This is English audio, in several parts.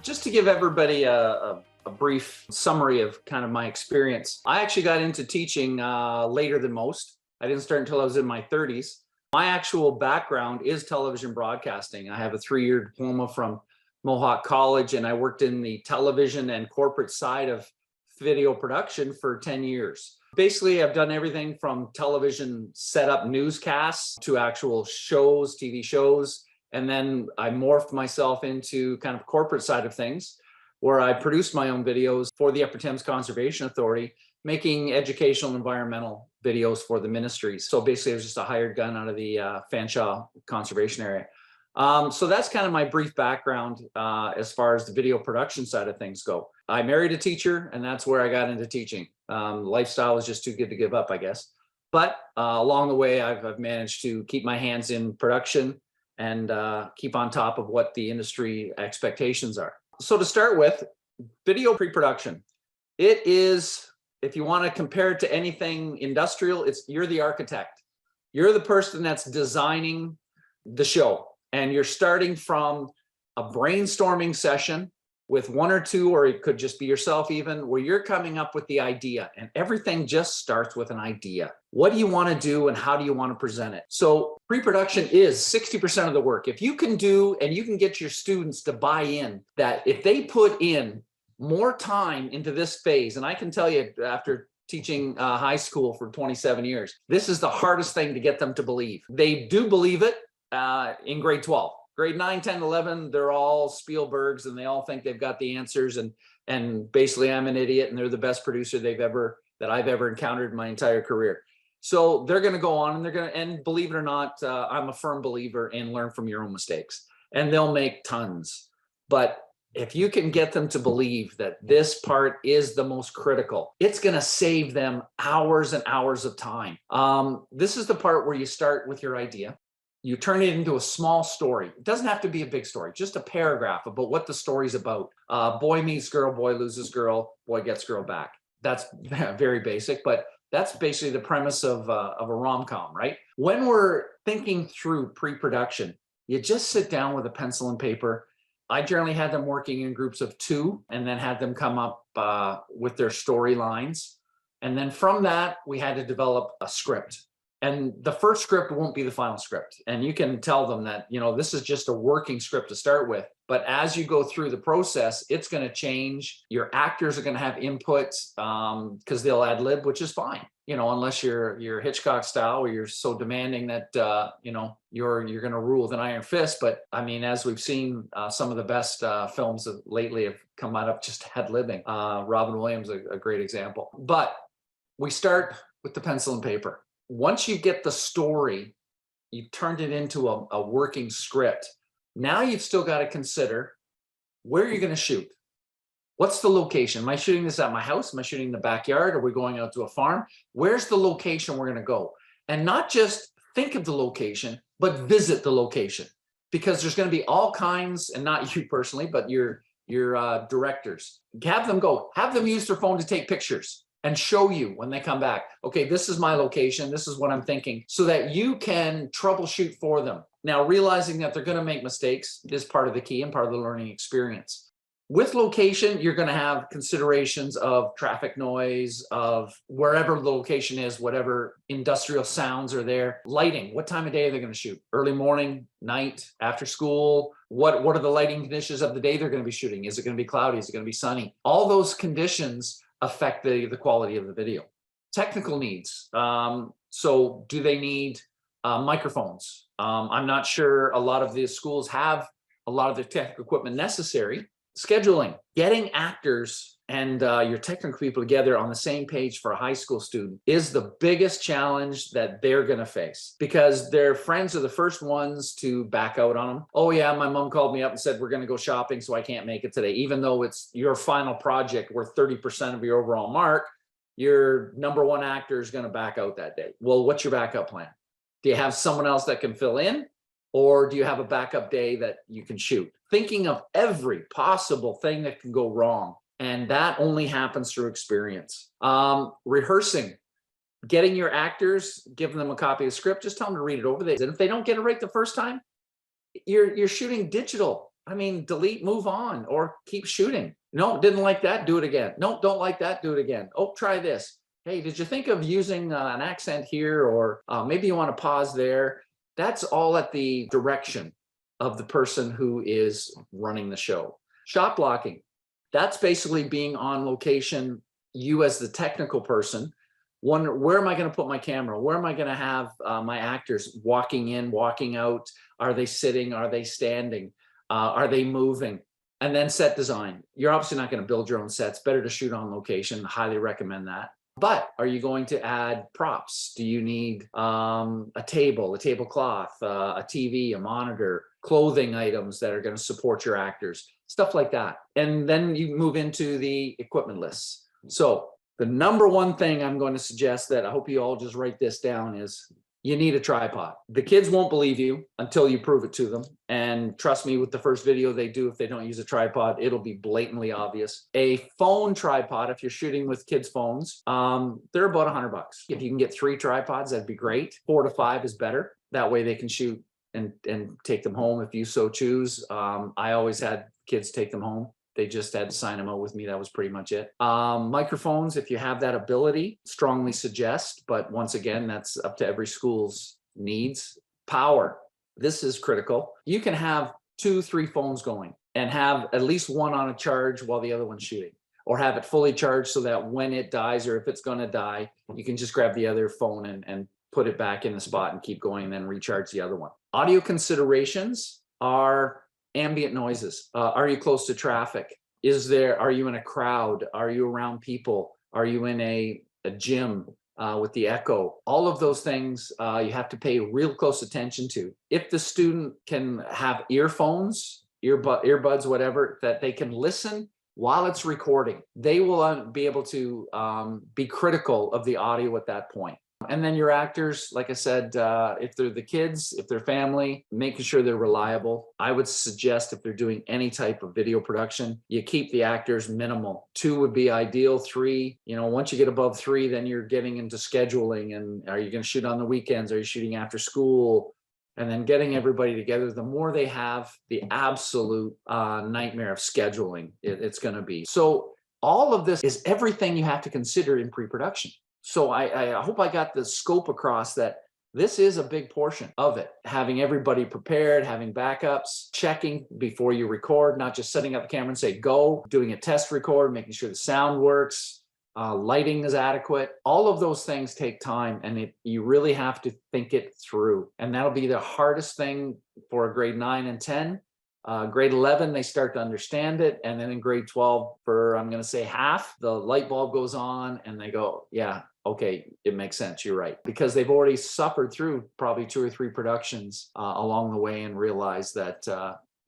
Just to give everybody a brief summary of kind of my experience, I actually got into teaching later than most. I didn't start until I was in my 30s. My actual background is television broadcasting. I have a 3-year diploma from Mohawk College, and I worked in the television and corporate side of video production for 10 years. Basically, I've done everything from television setup newscasts to actual shows, TV shows. And then I morphed myself into kind of corporate side of things, where I produced my own videos for the Upper Thames Conservation Authority, making educational and environmental videos for the ministries. So basically, I was just a hired gun out of the Fanshawe Conservation Area. So that's kind of my brief background as far as the video production side of things go. I married a teacher, and that's where I got into teaching. Lifestyle was just too good to give up, I guess. But along the way, I've managed to keep my hands in production and keep on top of what the industry expectations are. So to start with, video pre-production. It is, if you want to compare it to anything industrial, you're the architect. You're the person that's designing the show, and you're starting from a brainstorming session with one or two, or it could just be yourself even, where you're coming up with the idea, and everything just starts with an idea. What do you want to do and how do you want to present it? So pre-production is 60% of the work. If you can do, and you can get your students to buy in, that if they put in more time into this phase, and I can tell you after teaching high school for 27 years, this is the hardest thing to get them to believe. They do believe it in grade 12. Grade 9, 10, 11, they're all Spielbergs, and they all think they've got the answers, and basically I'm an idiot, and they're the best producer that I've ever encountered in my entire career. So they're going to go on, and believe it or not, I'm a firm believer in learn from your own mistakes, and they'll make tons. But if you can get them to believe that this part is the most critical, it's going to save them hours and hours of time. This is the part where you start with your idea. You turn it into a small story. It doesn't have to be a big story, just a paragraph about what the story's about. Boy meets girl, boy loses girl, boy gets girl back. That's very basic, but that's basically the premise of a rom-com, right? When we're thinking through pre-production, you just sit down with a pencil and paper. I generally had them working in groups of 2, and then had them come up with their storylines. And then from that, we had to develop a script. And the first script won't be the final script. And you can tell them that, this is just a working script to start with. But as you go through the process, it's going to change. Your actors are going to have input because they'll ad lib, which is fine, unless you're Hitchcock style, or you're so demanding that, you're going to rule with an iron fist. But I mean, as we've seen, some of the best films lately have come out of just ad libbing. Robin Williams, a great example. But we start with the pencil and paper. Once you get the story, you've turned it into a working script. Now you've still got to consider where you're going to shoot. What's the location? Am I shooting this at my house? Am I shooting in the backyard? Are we going out to a farm? Where's the location we're going to go? And not just think of the location, but visit the location, because there's going to be all kinds, and not you personally, but your directors. Have them go. Have them use their phone to take pictures and show you when they come back. Okay, this is my location. This is what I'm thinking, so that you can troubleshoot for them. Now, realizing that they're going to make mistakes is part of the key and part of the learning experience. With location, you're going to have considerations of traffic noise, of wherever the location is, whatever industrial sounds are there. Lighting, what time of day are they going to shoot? Early morning, night, after school? What are the lighting conditions of the day they're going to be shooting? Is it going to be cloudy? Is it going to be sunny? All those conditions affect the quality of the video. Technical needs. So do they need microphones? I'm not sure a lot of the schools have a lot of the technical equipment necessary. Scheduling, getting actors and your technical people together on the same page for a high school student is the biggest challenge that they're going to face, because their friends are the first ones to back out on them. Oh yeah, my mom called me up and said, we're going to go shopping, so I can't make it today. Even though it's your final project worth 30% of your overall mark, your number one actor is going to back out that day. Well, what's your backup plan? Do you have someone else that can fill in? Or do you have a backup day that you can shoot? Thinking of every possible thing that can go wrong. And that only happens through experience. Rehearsing, getting your actors, giving them a copy of the script, just tell them to read it over. And if they don't get it right the first time, you're shooting digital. I mean, delete, move on, or keep shooting. No, didn't like that, do it again. No, don't like that, do it again. Oh, try this. Hey, did you think of using an accent here, or maybe you want to pause there? That's all at the direction of the person who is running the show. Shot blocking, that's basically being on location, you as the technical person, wonder, where am I going to put my camera? Where am I going to have my actors walking in, walking out? Are they sitting? Are they standing? Are they moving? And then set design. You're obviously not going to build your own sets. Better to shoot on location. Highly recommend that. But are you going to add props? Do you need a tablecloth, a TV, a monitor, clothing items that are going to support your actors, stuff like that. And then you move into the equipment lists. So the number one thing I'm going to suggest, that I hope you all just write this down, is you need a tripod. The kids won't believe you until you prove it to them. And trust me, with the first video they do, if they don't use a tripod, it'll be blatantly obvious. A phone tripod, if you're shooting with kids' phones, they're about $100. If you can get 3 tripods, that'd be great. 4 to 5 is better. That way they can shoot and take them home if you so choose. I always had kids take them home. They just had to sign them out with me. That was pretty much it. Microphones, if you have that ability, strongly suggest, but once again, that's up to every school's needs. Power, this is critical. You can have 2, 3 phones going and have at least one on a charge while the other one's shooting, or have it fully charged so that when it dies, or if it's gonna die, you can just grab the other phone and put it back in the spot and keep going and then recharge the other one. Audio considerations are ambient noises. Are you close to traffic? Are you in a crowd? Are you around people? Are you in a gym with the echo? All of those things you have to pay real close attention to. If the student can have earphones, earbuds, whatever, that they can listen while it's recording, they will be able to be critical of the audio at that point. And then your actors, like I said, if they're the kids, if they're family, making sure they're reliable. I would suggest, if they're doing any type of video production, you keep the actors minimal. 2 would be ideal. 3, once you get above 3, then you're getting into scheduling. And are you going to shoot on the weekends? Are you shooting after school? And then getting everybody together. The more they have, the absolute nightmare of scheduling it's going to be. So all of this is everything you have to consider in pre-production. So I hope I got the scope across, that this is a big portion of it. Having everybody prepared, having backups, checking before you record, not just setting up the camera and say go, doing a test record, making sure the sound works, lighting is adequate. All of those things take time, and you really have to think it through. And that'll be the hardest thing for a grade 9 and 10. Grade 11, they start to understand it. And then in grade 12, for, I'm going to say half, the light bulb goes on and they go, yeah, okay, it makes sense. You're right. Because they've already suffered through probably 2 or 3 productions along the way and realized that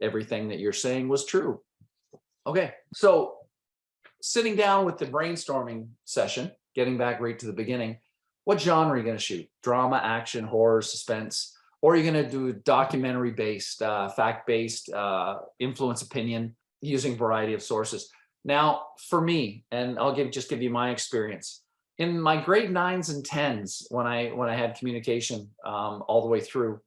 everything that you're saying was true. Okay, so sitting down with the brainstorming session, getting back right to the beginning, what genre are you going to shoot? Drama, action, horror, suspense? Or are you going to do documentary-based, fact-based, influence opinion, using a variety of sources? Now, for me, and I'll just give you my experience. In my grade 9s and 10s, when I had communication all the way through,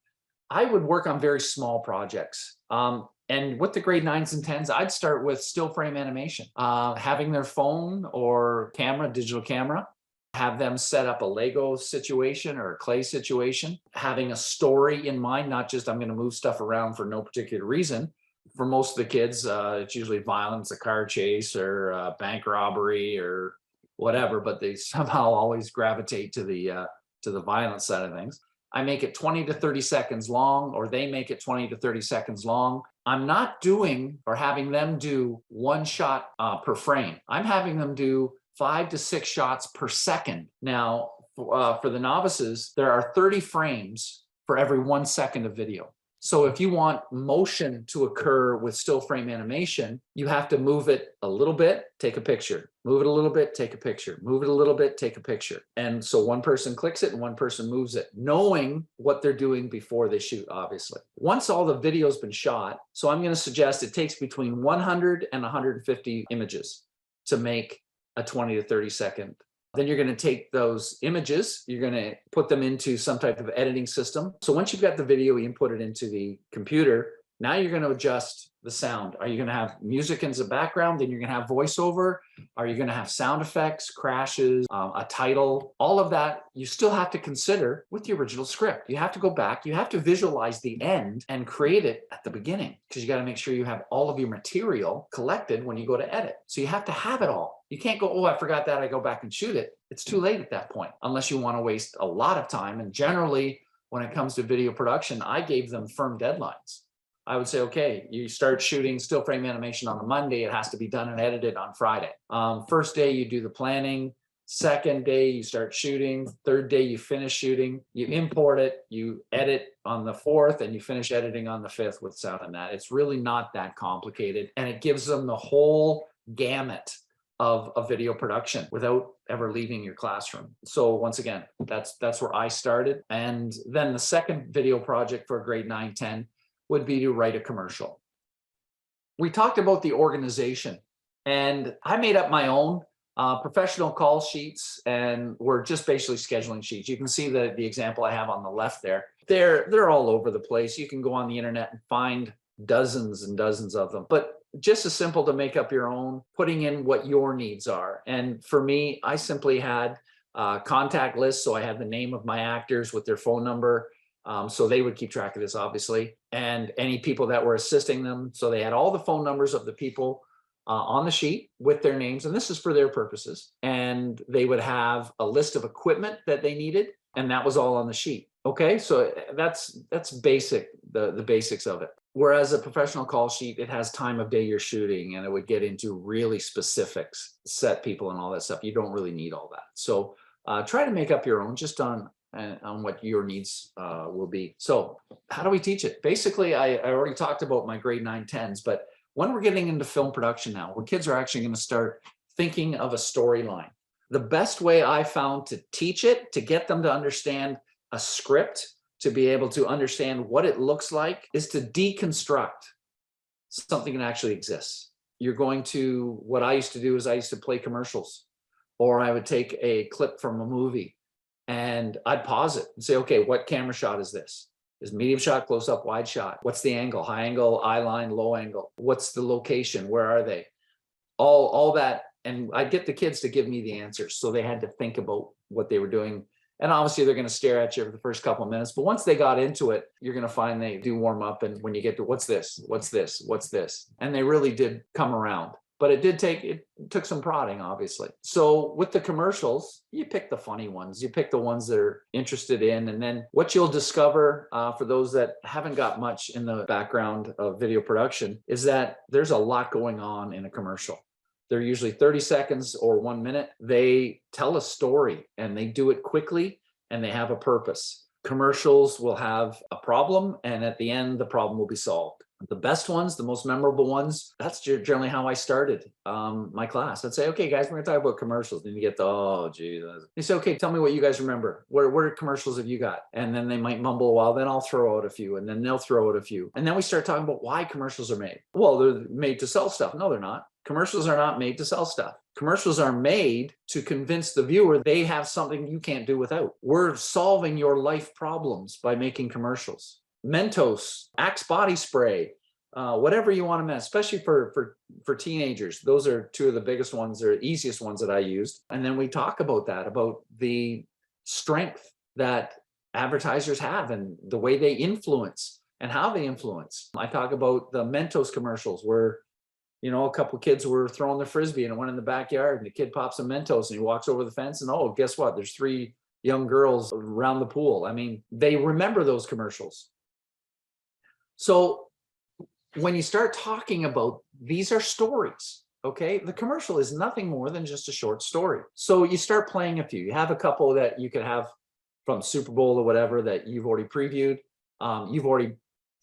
I would work on very small projects. And with the grade 9s and 10s, I'd start with still frame animation, having their phone or camera, digital camera, have them set up a Lego situation or a clay situation, having a story in mind, not just I'm going to move stuff around for no particular reason. For most of the kids, it's usually violence, a car chase, or a bank robbery, or whatever, but they somehow always gravitate to the violent side of things. I make it 20 to 30 seconds long, or they make it 20 to 30 seconds long. I'm not doing or having them do 1 shot per frame. I'm having them do 5 to 6 shots per second. Now, for the novices, there are 30 frames for every 1 second of video. So if you want motion to occur with still frame animation, you have to move it a little bit, take a picture, move it a little bit, take a picture, move it a little bit, take a picture. And so one person clicks it and one person moves it, knowing what they're doing before they shoot, obviously. Once all the video's been shot, so I'm going to suggest it takes between 100 and 150 images to make a 20 to 30 second. Then you're going to take those images, you're going to put them into some type of editing system. So once you've got the video, you input it into the computer. Now you're going to adjust the sound. Are you going to have music in the background? Then you're going to have voiceover. Are you going to have sound effects, crashes, a title? All of that you still have to consider with the original script. You have to go back. You have to visualize the end and create it at the beginning, because you got to make sure you have all of your material collected when you go to edit. So you have to have it all. You can't go, oh, I forgot that. I go back and shoot it. It's too late at that point, unless you want to waste a lot of time. And generally, when it comes to video production, I gave them firm deadlines. I would say, okay, you start shooting still frame animation on a Monday. It has to be done and edited on Friday. First day, you do the planning. Second day, you start shooting. Third day, you finish shooting. You import it. You edit on the fourth, and you finish editing on the fifth with sound and that. It's really not that complicated. And it gives them the whole gamut of video production without ever leaving your classroom. So once again, that's where I started. And then the second video project for grade 9, 10 would be to write a commercial. We talked about the organization, and I made up my own professional call sheets, and we're just basically scheduling sheets. You can see the example I have on the left there. They're all over the place. You can go on the internet and find dozens and dozens of them, but just as simple to make up your own, putting in what your needs are. And for me, I simply had contact lists. So I had the name of my actors with their phone number. So they would keep track of this, obviously, and any people that were assisting them. So they had all the phone numbers of the people on the sheet with their names, and this is for their purposes. And they would have a list of equipment that they needed, and that was all on the sheet. Okay, so that's basic, the basics of it. Whereas a professional call sheet, it has time of day you're shooting, and it would get into really specifics, set people and all that stuff. You don't really need all that. So try to make up your own just on what your needs will be. So how do we teach it? Basically, I already talked about my grade 9, 10s, but when we're getting into film production now, where kids are actually going to start thinking of a storyline, the best way I found to teach it, to get them to understand a script, to be able to understand what it looks like, is to deconstruct something that actually exists. You're going to, what I used to do is I used to play commercials, or I would take a clip from a movie and I'd pause it and say, okay, what camera shot is this? Is medium shot, close up, wide shot? What's the angle? High angle, eye line, low angle? What's the location? Where are they? All that. And I'd get the kids to give me the answers. So they had to think about what they were doing. And obviously they're going to stare at you for the first couple of minutes, but once they got into it, you're going to find they do warm up. And when you get to what's this, what's this, what's this? And they really did come around, but it took some prodding, obviously. So with the commercials, you pick the funny ones, you pick the ones they're interested in. And then what you'll discover for those that haven't got much in the background of video production is that there's a lot going on in a commercial. They're usually 30 seconds or 1 minute. They tell a story and they do it quickly and they have a purpose. Commercials will have a problem, and at the end, the problem will be solved. The best ones, the most memorable ones, that's generally how I started my class. I'd say, okay, guys, we're going to talk about commercials. Then you get the, oh, geez. They say, okay, tell me what you guys remember. What commercials have you got? And then they might mumble a while. Then I'll throw out a few, and then they'll throw out a few. And then we start talking about why commercials are made. Well, they're made to sell stuff. No, they're not. Commercials are not made to sell stuff. Commercials are made to convince the viewer they have something you can't do without. We're solving your life problems by making commercials. Mentos, Axe body spray, whatever you want to make, especially for teenagers. Those are two of the biggest ones, or easiest ones that I used. And then we talk about that, about the strength that advertisers have and the way they influence and how they influence. I talk about the Mentos commercials where, you know, a couple of kids were throwing the Frisbee and it went in the backyard, and the kid pops some Mentos and he walks over the fence and, oh, guess what? There's 3 young girls around the pool. I mean, they remember those commercials. So when you start talking about, these are stories, okay? The commercial is nothing more than just a short story. So you start playing a few. You have a couple that you could have from Super Bowl or whatever that you've already previewed. You've already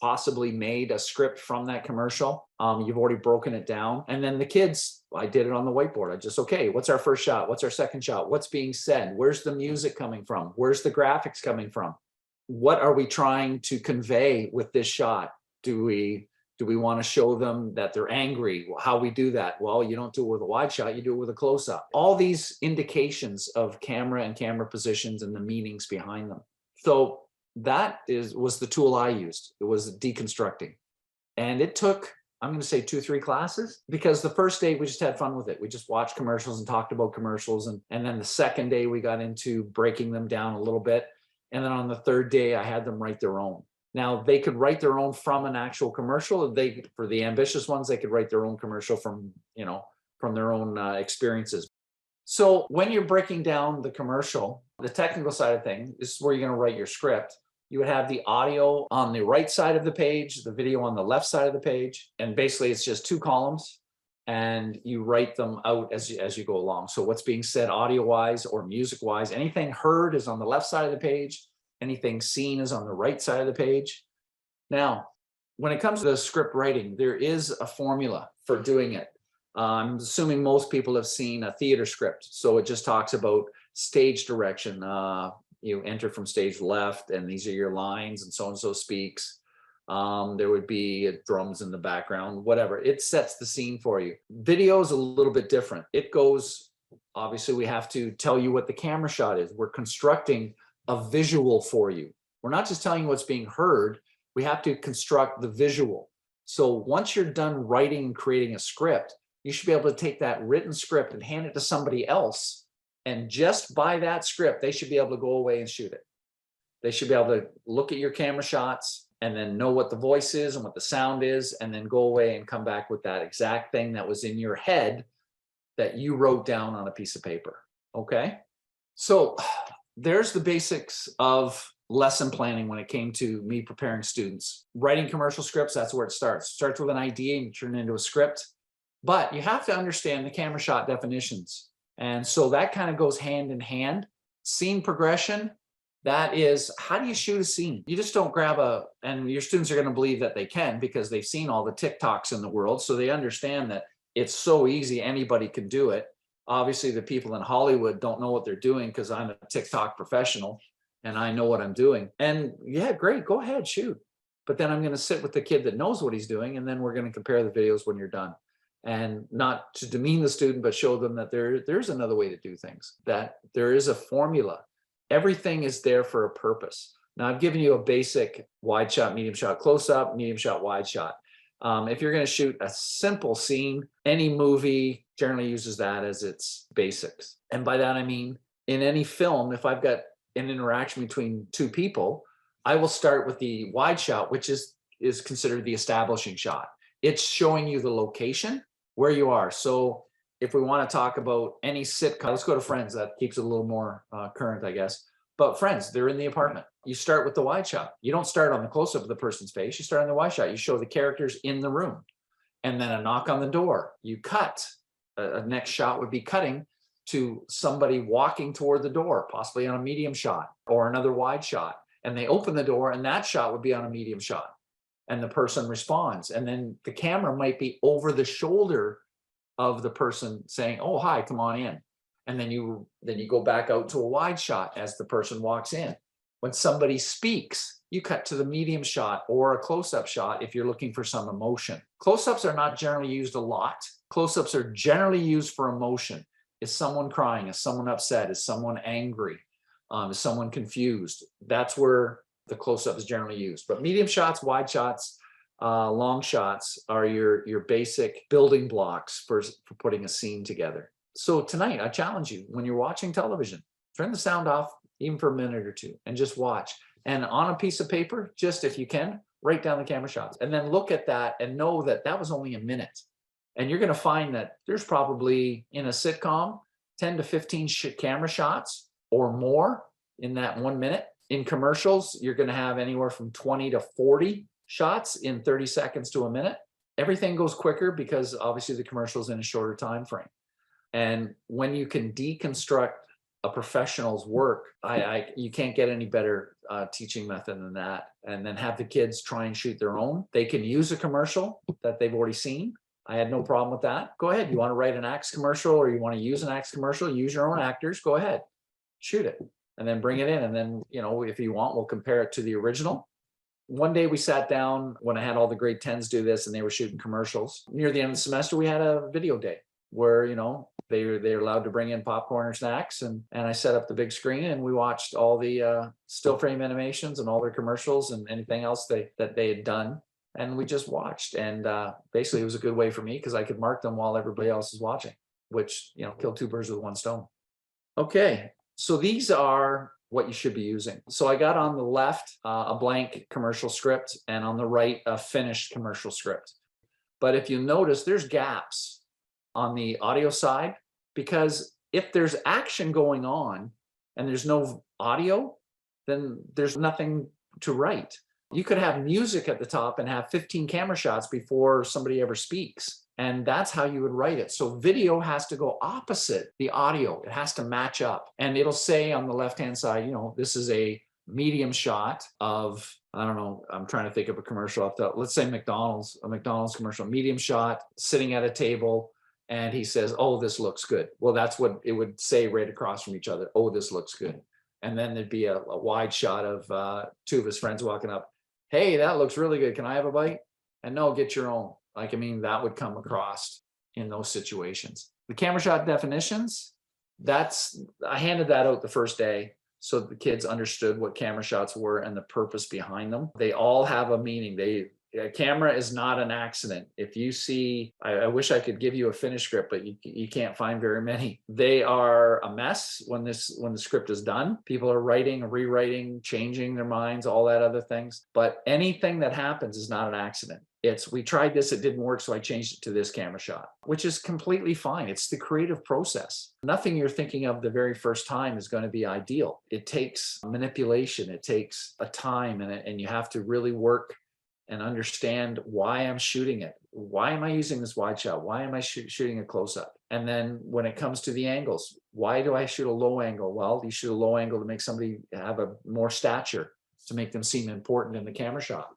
possibly made a script from that commercial. You've already broken it down. And then the kids, I did it on the whiteboard. I just, okay, what's our first shot? What's our second shot? What's being said? Where's the music coming from? Where's the graphics coming from? What are we trying to convey with this shot? Do we want to show them that they're angry? How we do that? Well, you don't do it with a wide shot, you do it with a close-up. All these indications of camera and camera positions and the meanings behind them. So that was the tool I used. It was deconstructing. And it took I'm going to say 2-3 classes, because the first day we just had fun with it. We just watched commercials and talked about commercials. And then the second day we got into breaking them down a little bit. And then on the third day, I had them write their own. Now they could write their own from an actual commercial. For the ambitious ones, they could write their own commercial from their own experiences. So when you're breaking down the commercial, the technical side of things, this is where you're going to write your script. You would have the audio on the right side of the page, the video on the left side of the page. And basically it's just 2 columns, and you write them out as you go along. So what's being said audio wise or music wise, anything heard is on the left side of the page. Anything seen is on the right side of the page. Now, when it comes to the script writing, there is a formula for doing it. I'm assuming most people have seen a theater script. So it just talks about stage direction. You enter from stage left, and these are your lines, and so speaks. There would be drums in the background, whatever. It sets the scene for you. Video is a little bit different. It goes, obviously, we have to tell you what the camera shot is. We're constructing a visual for you. We're not just telling you what's being heard. We have to construct the visual. So once you're done writing and creating a script, you should be able to take that written script and hand it to somebody else. And just by that script, they should be able to go away and shoot it. They should be able to look at your camera shots and then know what the voice is and what the sound is, and then go away and come back with that exact thing that was in your head that you wrote down on a piece of paper. Okay? So there's the basics of lesson planning when it came to me preparing students. Writing commercial scripts, that's where it starts. It starts with an idea and you turn it into a script. But you have to understand the camera shot definitions. And so that kind of goes hand in hand. Scene progression, that is, how do you shoot a scene? You just don't grab and your students are going to believe that they can, because they've seen all the TikToks in the world. So they understand that it's so easy, anybody can do it. Obviously, the people in Hollywood don't know what they're doing, because I'm a TikTok professional and I know what I'm doing. And yeah, great, go ahead, shoot. But then I'm going to sit with the kid that knows what he's doing, and then we're going to compare the videos when you're done. And not to demean the student, but show them that there's another way to do things, that there is a formula. Everything is there for a purpose. Now, I've given you a basic wide shot, medium shot, close up, medium shot, wide shot. If you're going to shoot a simple scene, any movie generally uses that as its basics. And by that, I mean, in any film, if I've got an interaction between 2 people, I will start with the wide shot, which is considered the establishing shot. It's showing you the location where you are. So if we want to talk about any sitcom, let's go to Friends. That keeps it a little more current, I guess. But Friends, they're in the apartment. You start with the wide shot. You don't start on the close-up of the person's face. You start on the wide shot. You show the characters in the room. And then a knock on the door. You cut. A next shot would be cutting to somebody walking toward the door, possibly on a medium shot or another wide shot. And they open the door, and that shot would be on a medium shot. And the person responds. And then the camera might be over the shoulder of the person saying, "Oh, hi, come on in." And then you go back out to a wide shot as the person walks in. When somebody speaks, you cut to the medium shot or a close-up shot if you're looking for some emotion. Close-ups are not generally used a lot. Close-ups are generally used for emotion. Is someone crying? Is someone upset? Is someone angry? Is someone confused? That's where the close-up is generally used. But medium shots, wide shots, long shots are your basic building blocks for putting a scene together. So tonight, I challenge you, when you're watching television, turn the sound off even for a minute or 2 and just watch. And on a piece of paper, just if you can, write down the camera shots and then look at that and know that that was only a minute. And you're going to find that there's probably, in a sitcom, 10 to 15 camera shots or more in that 1 minute. In commercials, you're going to have anywhere from 20 to 40 shots in 30 seconds to a minute. Everything goes quicker because obviously the commercial is in a shorter time frame. And when you can deconstruct a professional's work, you can't get any better teaching method than that. And then have the kids try and shoot their own. They can use a commercial that they've already seen. I had no problem with that. Go ahead. You want to write an Axe commercial, or you want to use an Axe commercial, use your own actors, go ahead, shoot it, and then bring it in. And then, if you want, we'll compare it to the original. One day we sat down when I had all the grade 10s do this, and they were shooting commercials. Near the end of the semester, we had a video day where, they're allowed to bring in popcorn or snacks. And I set up the big screen, and we watched all the still frame animations and all their commercials and anything else that they had done. and we just watched. And basically, it was a good way for me because I could mark them while everybody else is watching, which, killed two birds with one stone. Okay, so these are what you should be using. So I got on the left a blank commercial script, and on the right a finished commercial script. But if you notice, there's gaps on the audio side, because if there's action going on and there's no audio, then there's nothing to write. You could have music at the top and have 15 camera shots before somebody ever speaks. And that's how you would write it. So video has to go opposite the audio. It has to match up. And it'll say on the left-hand side, this is a medium shot of, I don't know, I'm trying to think of a commercial. Let's say McDonald's, a McDonald's commercial, medium shot, sitting at a table. And he says, oh, this looks good. Well, that's what it would say right across from each other. Oh, this looks good. And then there'd be a wide shot of two of his friends walking up. Hey, that looks really good. Can I have a bite? And no, get your own. That would come across in those situations. The camera shot definitions, I handed that out the first day so that the kids understood what camera shots were and the purpose behind them. They all have a meaning. A camera is not an accident. If you see, I wish I could give you a finished script, but you can't find very many. They are a mess when the script is done. People are writing, rewriting, changing their minds, all that other things. But anything that happens is not an accident. We tried this, it didn't work, so I changed it to this camera shot, which is completely fine. It's the creative process. Nothing you're thinking of the very first time is going to be ideal. It takes manipulation, it takes a time, and you have to really work and understand why I'm shooting it. Why am I using this wide shot? Why am I shooting a close-up? And then when it comes to the angles, why do I shoot a low angle? Well, you shoot a low angle to make somebody have a more stature, to make them seem important in the camera shot.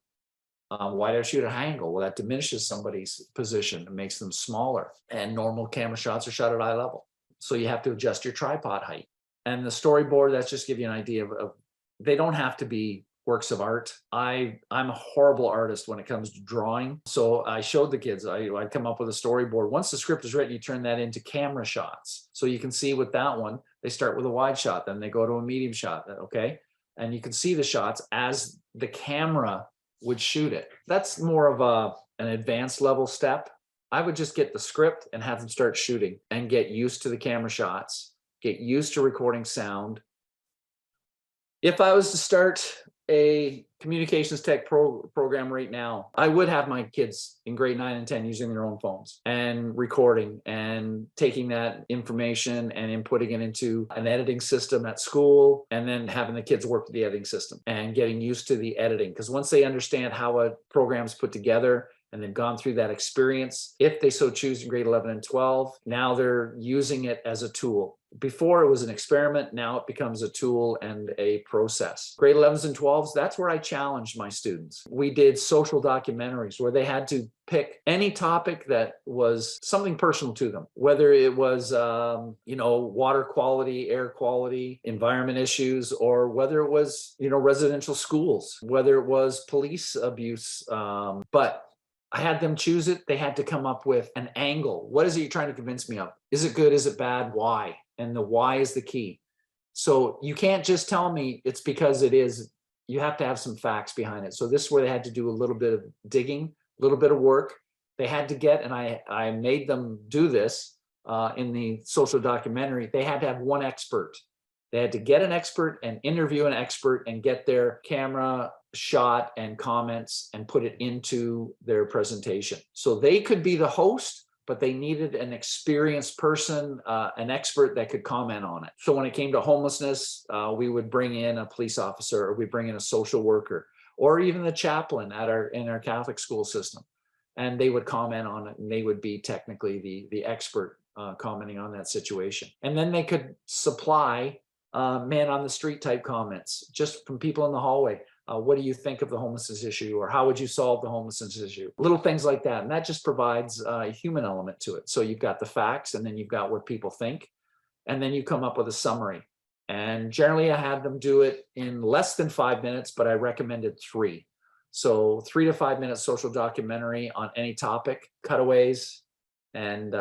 Why do I shoot a high angle? Well, that diminishes somebody's position and makes them smaller. And normal camera shots are shot at eye level. So you have to adjust your tripod height. And the storyboard, that's just give you an idea of they don't have to be works of art. I'm a horrible artist when it comes to drawing. So I showed the kids, I'd come up with a storyboard. Once the script is written, you turn that into camera shots. So you can see with that one, they start with a wide shot, then they go to a medium shot, okay? And you can see the shots as the camera would shoot it. That's more of an advanced level step. I would just get the script and have them start shooting and get used to the camera shots, get used to recording sound. If I was to start a communications tech program right now, I would have my kids in grade 9 and 10 using their own phones and recording and taking that information and inputting it into an editing system at school, and then having the kids work with the editing system and getting used to the editing. Because once they understand how a program's put together and they've gone through that experience, if they so choose in grade 11 and 12, now they're using it as a tool. Before it was an experiment, now it becomes a tool and a process. Grade 11s and 12s, that's where I challenged my students. We did social documentaries where they had to pick any topic that was something personal to them, whether it was, water quality, air quality, environment issues, or whether it was, residential schools, whether it was police abuse. But I had them choose it. They had to come up with an angle. What is it you're trying to convince me of? Is it good? Is it bad? Why? And the why is the key. So you can't just tell me it's because it is. You have to have some facts behind it. So this is where they had to do a little bit of digging, a little bit of work. They had to get, and I made them do this in the social documentary. They had to have one expert. They had to get an expert and interview an expert and get their camera shot and comments and put it into their presentation. So they could be the host, but they needed an experienced person, an expert that could comment on it. So when it came to homelessness, we would bring in a police officer, or we bring in a social worker, or even the chaplain in our Catholic school system. And they would comment on it, and they would be technically the expert commenting on that situation. And then they could supply man on the street type comments just from people in the hallway. What do you think of the homelessness issue? Or how would you solve the homelessness issue? Little things like that. And that just provides a human element to it. So you've got the facts, and then you've got what people think, and then you come up with a summary. And generally I had them do it in less than 5 minutes, but I recommended 3. So 3 to 5 minute social documentary on any topic, cutaways, and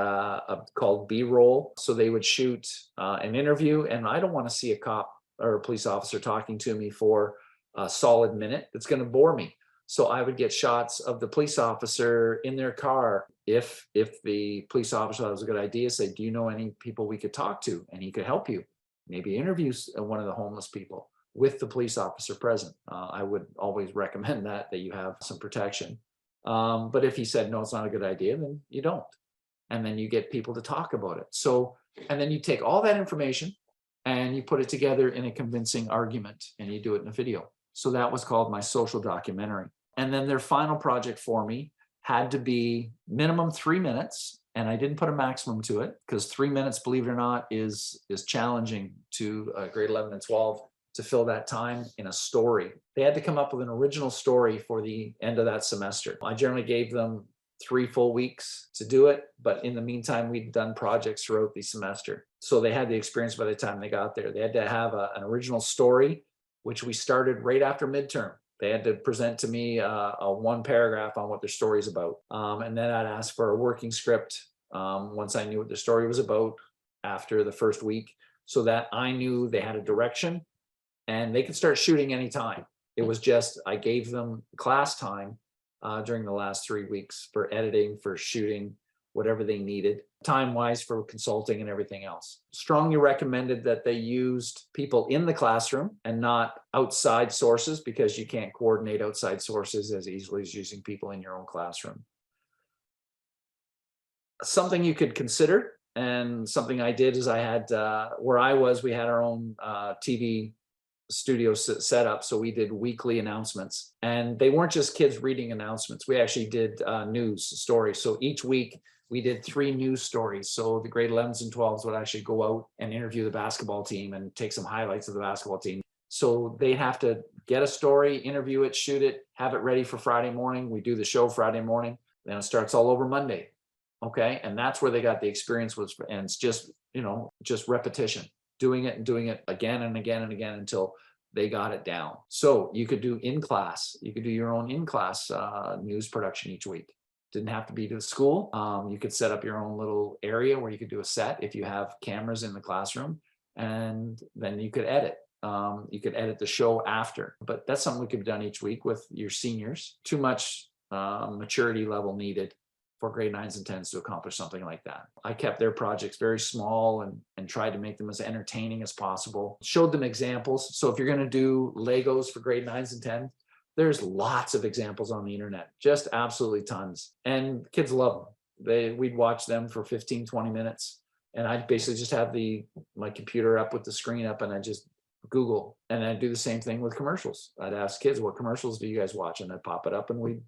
called B-roll. So they would shoot an interview, and I don't want to see a cop or a police officer talking to me for a solid minute. It's going to bore me. So I would get shots of the police officer in their car. If the police officer thought it was a good idea, say, do you know any people we could talk to? And he could help you. Maybe interview one of the homeless people with the police officer present. I would always recommend that you have some protection. But if he said, no, it's not a good idea, then you don't. And then you get people to talk about it. So, and then you take all that information and you put it together in a convincing argument and you do it in a video. So that was called my social documentary. And then their final project for me had to be minimum 3 minutes. And I didn't put a maximum to it because 3 minutes, believe it or not, is challenging to grade 11 and 12 to fill that time in a story. They had to come up with an original story for the end of that semester. I generally gave them 3 full weeks to do it, but in the meantime, we'd done projects throughout the semester. So they had the experience by the time they got there. They had to have an original story, which we started right after midterm. They had to present to me a 1 paragraph on what their story is about. And then I'd ask for a working script once I knew what the story was about after the first week, so that I knew they had a direction and they could start shooting anytime. It was just, I gave them class time during the last 3 weeks for editing, for shooting, whatever they needed, time-wise for consulting and everything else. Strongly recommended that they used people in the classroom and not outside sources, because you can't coordinate outside sources as easily as using people in your own classroom. Something you could consider, and something I did, is I had, where I was, we had our own TV studio set up. So we did weekly announcements, and they weren't just kids reading announcements. We actually did news stories. So each week we did 3 news stories. So the grade 11s and 12s would actually go out and interview the basketball team and take some highlights of the basketball team. So they'd have to get a story, interview it, shoot it, have it ready for Friday morning. We do the show Friday morning, then it starts all over Monday. Okay. And that's where they got the experience was, and it's just, just repetition, doing it and doing it again and again and again until they got it down. So you could do in-class, you could do your own in-class news production each week. Didn't have to be to the school. You could set up your own little area where you could do a set if you have cameras in the classroom, and then you could edit. You could edit the show after, but that's something we could have done each week with your seniors. Too much maturity level needed for grade 9s and 10s to accomplish something like that. I kept their projects very small and tried to make them as entertaining as possible. Showed them examples. So if you're going to do Legos for grade 9s and 10s, there's lots of examples on the internet, just absolutely tons. And kids love them. We'd watch them for 15, 20 minutes. And I'd basically just have my computer up with the screen up, and I just Google. And I'd do the same thing with commercials. I'd ask kids, what commercials do you guys watch? And I'd pop it up and we'd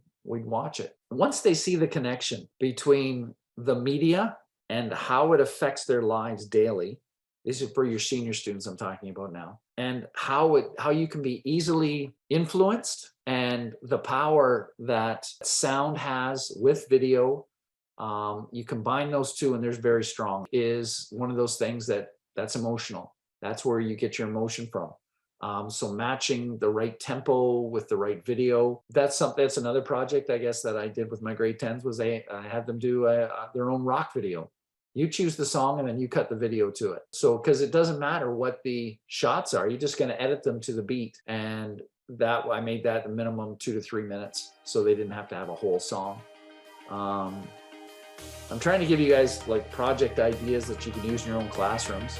watch it. Once they see the connection between the media and how it affects their lives daily, this is for your senior students I'm talking about now, and how you can be easily influenced, and the power that sound has with video, you combine those two and there's very strong, is one of those things that's emotional. That's where you get your emotion from. So matching the right tempo with the right video, that's another project, I guess, that I did with my grade 10s, was I had them do their own rock video. You choose the song and then you cut the video to it. So, because it doesn't matter what the shots are, you're just going to edit them to the beat. And that, I made that a minimum 2 to 3 minutes, so they didn't have to have a whole song. I'm trying to give you guys like project ideas that you can use in your own classrooms.